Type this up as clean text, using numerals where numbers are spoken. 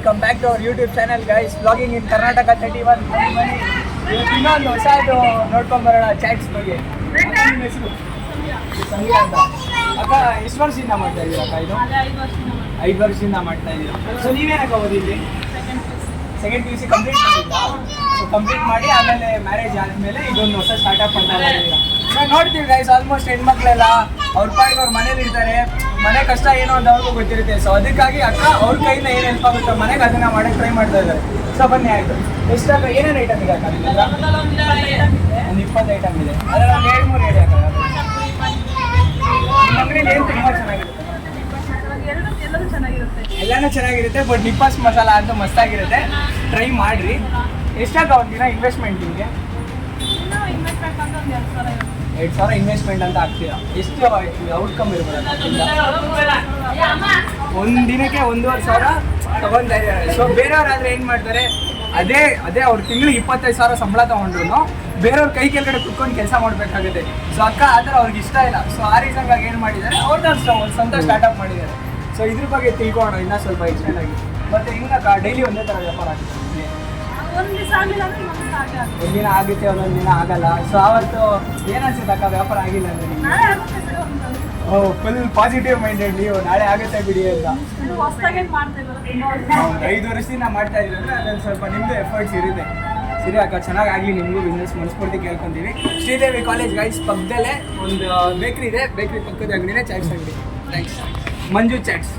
Welcome back to our YouTube channel guys. Vlogging in Karnataka 31 ಬನ್ನಿ. ಇವತ್ತು ಇನ್ನೊಂದು ಹೊಸದು ನೋಡ್ಕೊಂಬರೋಣ ಚಾಟ್ಸ್ ಬಗ್ಗೆ. ನಿಮ್ಮ ಹೆಸರು ಸಂಗೀತ ಅಂತ. ಅಕ್ಕ ಎಷ್ಟು ವರ್ಷದಿಂದ ಮಾಡ್ತಾ ಇದ್ದೀರಾ ಅಕ್ಕ? ಇದು 5 ವರ್ಷದಿಂದ ಮಾಡ್ತಾ ಇದ್ದೀರಾ. ಸೊ ನೀವೇನಕ್ಕ ಓದಿದ್ರಿ? ಸೆಕೆಂಡ್ PUC ಕಂಪ್ಲೀಟ್ ಮಾಡಿಲ್ಲ. ಸೊ ಕಂಪ್ಲೀಟ್ ಮಾಡಿ ಆಮೇಲೆ ಮ್ಯಾರೇಜ್ ಆದಮೇಲೆ ಇದೊಂದು ಹೊಸ ಸ್ಟಾರ್ಟಪ್ ಅಂತ ಮಾಡಿದ್ದೀರಾ. ಸೊ ನೋಡ್ತೀವಿ ಗೈಸ್, ಆಲ್ಮೋಸ್ಟ್ ಹೆಣ್ಮಕ್ಳೆಲ್ಲ ಅವ್ರ ಪಾಡಿಗೆ ಅವ್ರ ಮನೇಲಿ ಇರ್ತಾರೆ. ಮನೆ ಕಷ್ಟ ಏನೋ ಅಂತ ಅವ್ರಿಗೂ ಗೊತ್ತಿರುತ್ತೆ. ಸೊ ಅದಕ್ಕಾಗಿ ಅಕ್ಕ ಅವ್ರ ಕೈಯಿಂದ ಏನು ಹೆಲ್ಪ್ ಆಗುತ್ತೋ ಮನೆಗೆ ಅದನ್ನ ಮಾಡಕ್ಕೆ ಟ್ರೈ ಮಾಡ್ತಾ ಇದ್ದಾರೆ. ಸೊ ಬನ್ನಿ ಆಯಿತು. ಎಷ್ಟಾಗ ಏನೇನು ಐಟಮ್ ಇದೆ ಅಕ್ಕ? ಒಂದು 20 ಐಟಮ್ ಇದೆ. ಅದರಲ್ಲಿ ಒಂದು 2-3 ಹೇಳಿ ಅಕ್ಕ. ನಿಮ್ಮ ಅಂಗಡಿಯಲ್ಲಿ ಏನು ತುಂಬ ಚೆನ್ನಾಗಿರುತ್ತೆ? ಎಲ್ಲನೂ ಚೆನ್ನಾಗಿರುತ್ತೆ. ಬಟ್ ನಿಪ್ಪಾಸ್ ಮಸಾಲ ಅಂತ ಮಸ್ತಾಗಿರುತ್ತೆ. ಟ್ರೈ ಮಾಡಿರಿ. ಎಷ್ಟಾಗ ಒಂದಿನ ಇನ್ವೆಸ್ಟ್ಮೆಂಟ್ ನಿಮಗೆ? 2,000 ಇನ್ವೆಸ್ಟ್ಮೆಂಟ್ ಅಂತ ಆಗ್ತೀರಾ. ಎಷ್ಟು ಔಟ್ಕಮ್ ಇರ್ಬೋದು? ಒಂದು ದಿನಕ್ಕೆ 1,500 ತಗೊತಾ ಇದ್ದಾರೆ. ಸೊ ಬೇರೆಯವ್ರಾದ್ರೆ ಏನು ಮಾಡ್ತಾರೆ, ಅದೇ ಅವ್ರ ತಿಂಗಳಿಗೆ 25,000 ಸಂಬಳ ತೊಗೊಂಡ್ರು ಬೇರೆಯವ್ರ ಕೈ ಕೆಳಗಡೆ ಕುತ್ಕೊಂಡು ಕೆಲಸ ಮಾಡಬೇಕಾಗುತ್ತೆ. ಸೊ ಅಕ್ಕ ಆ ಥರ ಅವ್ರಿಗೆ ಇಷ್ಟ ಇಲ್ಲ. ಸೊ ಆ ರೀಸನ್ಗಾಗಿ ಏನು ಮಾಡಿದ್ದಾರೆ, ಅವ್ರದ್ದು ಒಂದು ಸ್ವಂತ ಸ್ಟಾರ್ಟಪ್ ಮಾಡಿದ್ದಾರೆ. ಸೊ ಇದ್ರ ಬಗ್ಗೆ ತಿಳ್ಕೊಳ್ಳೋಣ ಇನ್ನೂ ಸ್ವಲ್ಪ ಎಕ್ಸ್ಟೆಂಡ್ ಆಗಿ. ಮತ್ತು ಹಿಂಗಕ್ಕ ಡೈಲಿ ಒಂದೇ ಥರ ವ್ಯಾಪಾರ ಆಗುತ್ತೆ? ಒಂದಿನ ಆಗುತ್ತೆ, ಒಂದೊಂದು ದಿನ ಆಗಲ್ಲ. ಸೊ ಅವತ್ತು ಏನನ್ಸುತ್ತೆ ಅಕ್ಕ ವ್ಯಾಪಾರ ಆಗಿಲ್ಲ ಅಂದರೆ ನಿಮಗೆ? ಫುಲ್ ಪಾಸಿಟಿವ್ ಮೈಂಡೆಡ್ ನೀವು, ನಾಳೆ ಆಗುತ್ತೆ ಬಿಡಿ ಅಂತ. 5 ವರ್ಷದಿಂದ ಮಾಡ್ತಾ ಇದ್ದೀವಿ ಅಂದರೆ ಅದೊಂದು ಸ್ವಲ್ಪ ನಿಮ್ಮದು ಎಫರ್ಟ್ಸ್ ಇರುತ್ತೆ. ಸರಿ ಅಕ್ಕ, ಚೆನ್ನಾಗಿ ಆಗಲಿ, ನಿಮಗೂ ಬಿಸ್ನೆಸ್ ಮನಸ್ಫೂರ್ತಿ ಕೇಳ್ಕೊತೀವಿ. ಶ್ರೀದೇವಿ ಕಾಲೇಜ್ ಗೈಸ್ ಪಕ್ಕದಲ್ಲೇ ಒಂದು ಬೇಕ್ರಿ ಇದೆ. ಬೇಕ್ರಿ ಪಕ್ಕದ ಅಂಗಡಿನೇ ಚಾಟ್ಸ್ ಅಂಗಡಿ. ಥ್ಯಾಂಕ್ಸ್. ಮಂಜು ಚಾಟ್ಸ್.